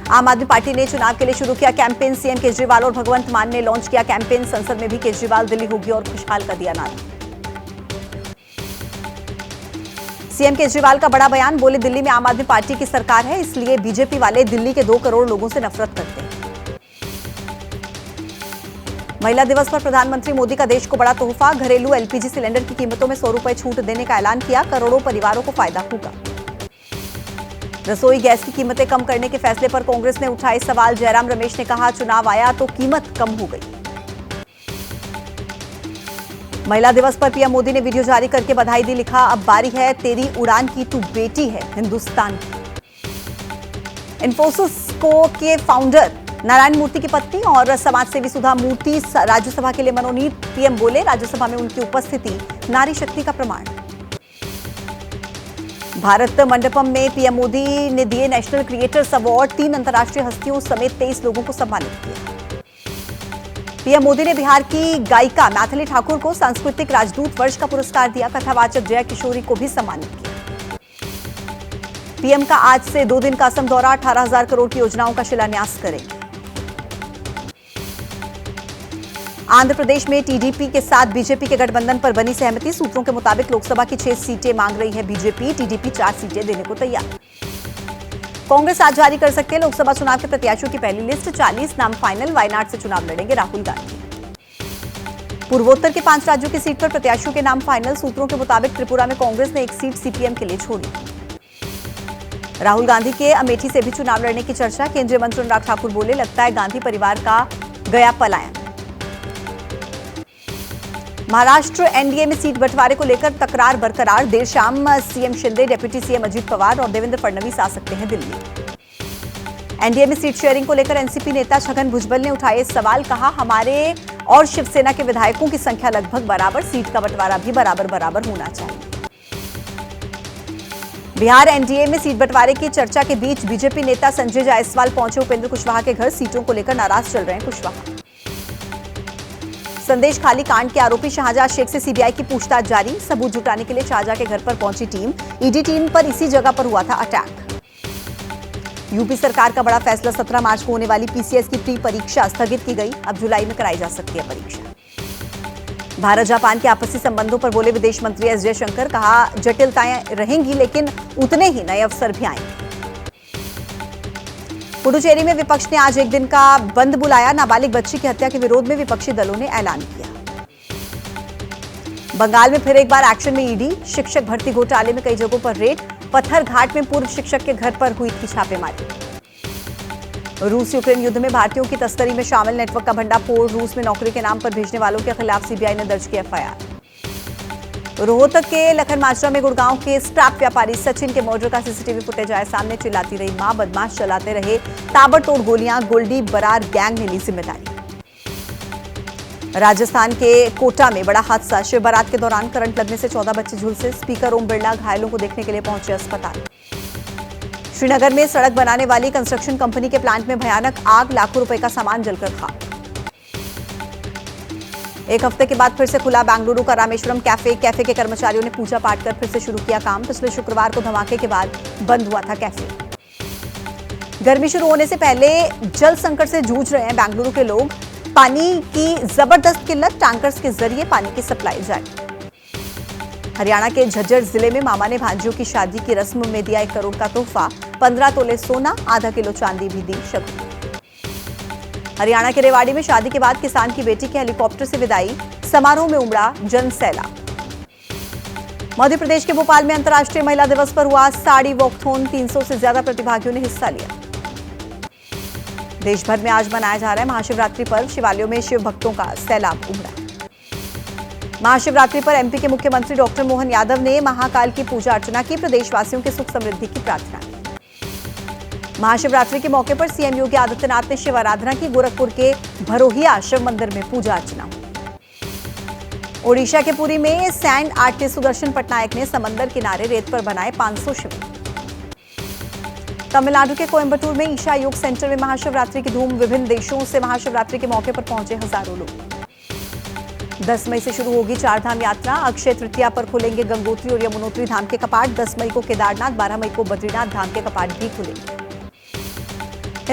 आम आदमी पार्टी ने चुनाव के लिए शुरू किया कैंपेन। सीएम केजरीवाल और भगवंत मान ने लॉन्च किया कैंपेन। संसद में भी केजरीवाल दिल्ली होगी और खुशहाल का दिया नारा। सीएम केजरीवाल का बड़ा बयान, बोले दिल्ली में आम आदमी पार्टी की सरकार है, इसलिए बीजेपी वाले दिल्ली के 2 करोड़ लोगों से नफरत करते हैं। महिला दिवस पर प्रधानमंत्री मोदी का देश को बड़ा तोहफा, घरेलू एलपीजी सिलेंडर की कीमतों में 100 रुपए छूट देने का ऐलान किया, करोड़ों परिवारों को फायदा होगा। रसोई गैस की कीमतें कम करने के फैसले पर कांग्रेस ने उठाए सवाल। जयराम रमेश ने कहा, चुनाव आया तो कीमत कम हो गई। महिला दिवस पर पीएम मोदी ने वीडियो जारी करके बधाई दी, लिखा, अब बारी है तेरी उड़ान की, तू बेटी है हिंदुस्तान की। इन्फोसिस के फाउंडर नारायण मूर्ति की पत्नी और समाजसेवी सुधा मूर्ति राज्यसभा के लिए मनोनीत। पीएम बोले, राज्यसभा में उनकी उपस्थिति नारी शक्ति का प्रमाण। भारत मंडपम में पीएम मोदी ने दिए नेशनल क्रिएटर्स अवार्ड। 3 अंतर्राष्ट्रीय हस्तियों समेत 23 लोगों को सम्मानित किया। पीएम मोदी ने बिहार की गायिका मैथिली ठाकुर को सांस्कृतिक राजदूत वर्ष का पुरस्कार दिया। कथावाचक जया किशोरी को भी सम्मानित किया। पीएम का आज से 2 दिन का असम दौरा, 18,000 करोड़ की योजनाओं का शिलान्यास करेंगे। आंध्र प्रदेश में टीडीपी के साथ बीजेपी के गठबंधन पर बनी सहमति। सूत्रों के मुताबिक लोकसभा की 6 सीटें मांग रही है बीजेपी, टीडीपी 4 सीटें देने को तैयार। कांग्रेस आज जारी कर सकते हैं लोकसभा चुनाव के प्रत्याशियों की पहली लिस्ट। 40 नाम फाइनल। वायनाड से चुनाव लड़ेंगे राहुल गांधी। पूर्वोत्तर के 5 राज्यों की सीट पर प्रत्याशियों के नाम फाइनल। सूत्रों के मुताबिक त्रिपुरा में कांग्रेस ने 1 सीट सीपीएम के लिए छोड़ी। राहुल गांधी के अमेठी से भी चुनाव लड़ने की चर्चा। केंद्रीय मंत्री अनुराग ठाकुर बोले, लगता है गांधी परिवार का गया पलायन। महाराष्ट्र एनडीए में सीट बंटवारे को लेकर तकरार बरकरार। देर शाम CM Shinde, deputy CM Ajit Pawar और देवेंद्र फडणवीस आ सकते हैं दिल्ली। एनडीए में सीट शेयरिंग को लेकर एनसीपी नेता छगन भुजबल ने उठाए सवाल। कहा, हमारे और शिवसेना के विधायकों की संख्या लगभग बराबर, सीट का बंटवारा भी बराबर बराबर होना चाहिए। बिहार एनडीए में सीट बंटवारे की चर्चा के बीच बीजेपी नेता संजय जायसवाल पहुंचे उपेंद्र कुशवाहा के घर। सीटों को लेकर नाराज चल रहे हैं कुशवाहा। संदेश खाली कांड के आरोपी शाहजहां शेख से सीबीआई की पूछताछ जारी। सबूत जुटाने के लिए शाहजहां के घर पर पहुंची टीम। ईडी टीम पर इसी जगह पर हुआ था अटैक। यूपी सरकार का बड़ा फैसला, 17 मार्च को होने वाली पीसीएस की प्री परीक्षा स्थगित की गई। अब जुलाई में कराई जा सकती है परीक्षा। भारत जापान के आपसी संबंधों पर बोले विदेश मंत्री एस जयशंकर। कहा, जटिलताएं रहेंगी लेकिन उतने ही नए अवसर भी आएंगे। पुडुचेरी में विपक्ष ने आज 1 दिन का बंद बुलाया। नाबालिग बच्ची की हत्या के विरोध में विपक्षी दलों ने ऐलान किया। बंगाल में फिर एक बार एक्शन में ईडी। शिक्षक भर्ती घोटाले में कई जगहों पर रेड। पत्थर घाट में पूर्व शिक्षक के घर पर हुई थी छापेमारी। रूस यूक्रेन युद्ध में भारतीयों की तस्करी में शामिल नेटवर्क का भंडाफोड़। रूस में नौकरी के नाम पर भेजने वालों के खिलाफ सीबीआई ने दर्ज किया एफआईआर। रोहतक के लखनमाजरा में गुड़गांव के स्क्रैप व्यापारी सचिन के मर्डर का सीसीटीवी फुटेज आया सामने। चिल्लाती रही मां, बदमाश चलाते रहे ताबड़तोड़ गोलियां। गोल्डी बरार गैंग ने ली जिम्मेदारी। राजस्थान के कोटा में बड़ा हादसा। शिव बारात के दौरान करंट लगने से 14 बच्चे झुलसे। स्पीकर ओम बिरला घायलों को देखने के लिए पहुंचे अस्पताल। श्रीनगर में सड़क बनाने वाली कंस्ट्रक्शन कंपनी के प्लांट में भयानक आग। लाखों रुपए का सामान जलकर खाक। 1 हफ्ते के बाद फिर से खुला बेंगलुरु का रामेश्वरम कैफे। कैफे के कर्मचारियों ने पूजा पाठ कर फिर से शुरू किया काम। पिछले शुक्रवार को धमाके के बाद बंद हुआ था कैफे। गर्मी शुरू होने से पहले जल संकट से जूझ रहे हैं बेंगलुरु के लोग। पानी की जबरदस्त किल्लत। टैंकर्स के जरिए पानी की सप्लाई जारी। हरियाणा के झज्जर जिले में मामा ने भांजियों की शादी की रस्म में दिया 1 करोड़ का तोहफा। 15 तोले सोना, आधा किलो चांदी भी दी शगुन। हरियाणा के रेवाड़ी में शादी के बाद किसान की बेटी की हेलीकॉप्टर से विदाई। समारोह में उमड़ा जन सैलाब। मध्य प्रदेश के भोपाल में अंतर्राष्ट्रीय महिला दिवस पर हुआ साड़ी वॉकथॉन। 300 से ज्यादा प्रतिभागियों ने हिस्सा लिया। देश भर में आज मनाया जा रहा है महाशिवरात्रि पर्व। शिवालयों में शिव भक्तों का सैलाब उमड़ा। महाशिवरात्रि पर एमपी के मुख्यमंत्री डॉक्टर मोहन यादव ने महाकाल की पूजा अर्चना की। प्रदेशवासियों के सुख समृद्धि की प्रार्थना की। महाशिवरात्रि के मौके पर सीएम योगी आदित्यनाथ ने शिव आराधना की। गोरखपुर के भरोहिया शिव मंदिर में पूजा अर्चना हुई। ओडिशा के पुरी में सैंड आर्टिस्ट सुदर्शन पटनायक ने समंदर किनारे रेत पर बनाए 500 शिव। तमिलनाडु के कोयंबटूर में ईशा योग सेंटर में महाशिवरात्रि की धूम। विभिन्न देशों से महाशिवरात्रि के मौके पर पहुंचे हजारों लोग। 10 मई से शुरू होगी 4 धाम यात्रा। अक्षय तृतीया पर खुलेंगे गंगोत्री और यमुनोत्री धाम के कपाट। 10 मई को केदारनाथ, 12 मई को बद्रीनाथ धाम के कपाट भी खुलेंगे।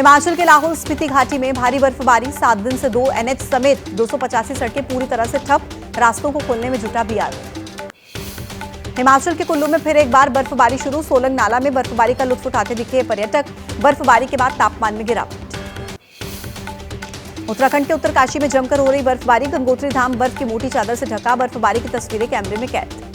हिमाचल के लाहौल स्पीति घाटी में भारी बर्फबारी, 7 दिन से 2 NH समेत 285 सड़कें पूरी तरह से ठप, रास्तों को खोलने में जुटा BRO। हिमाचल के कुल्लू में फिर एक बार बर्फबारी शुरू, सोलंग नाला में बर्फबारी का लुत्फ उठाते दिखे पर्यटक, बर्फबारी के बाद तापमान में गिरावट। उत्तराखंड के उत्तरकाशी में जमकर हो रही बर्फबारी, गंगोत्री धाम बर्फ की मोटी चादर से ढका, बर्फबारी की तस्वीरें कैमरे में कैद।